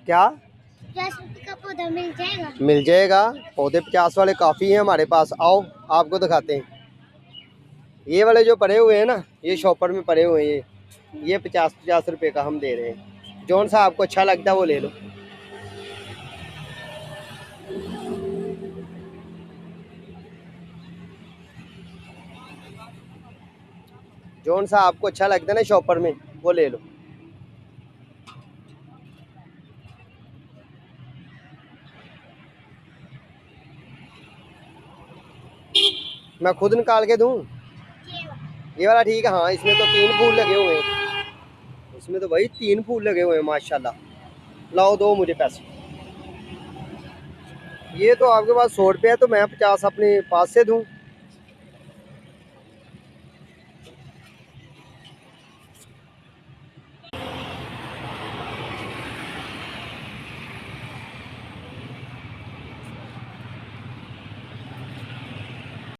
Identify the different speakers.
Speaker 1: क्या
Speaker 2: 50 का पौधा मिल जाएगा?
Speaker 1: मिल जाएगा, पौधे 50 वाले काफ़ी हैं हमारे पास। आओ आपको दिखाते हैं। ये वाले जो पड़े हुए हैं ना, ये शॉपर में पड़े हुए हैं, ये 50-50 रुपए का हम दे रहे हैं। जौन सा आपको अच्छा लगता है वो ले लो। जौन सा आपको अच्छा लगता है ना शॉपर में, वो ले लो। मैं खुद निकाल के दूं? ये वाला ठीक है। हाँ, इसमें तो 3 फूल लगे हुए हैं। इसमें तो भाई 3 फूल लगे हुए हैं माशाल्लाह। लाओ दो मुझे पैसे। ये तो आपके पास 100 रुपये है, तो मैं 50 अपने पास से दूं।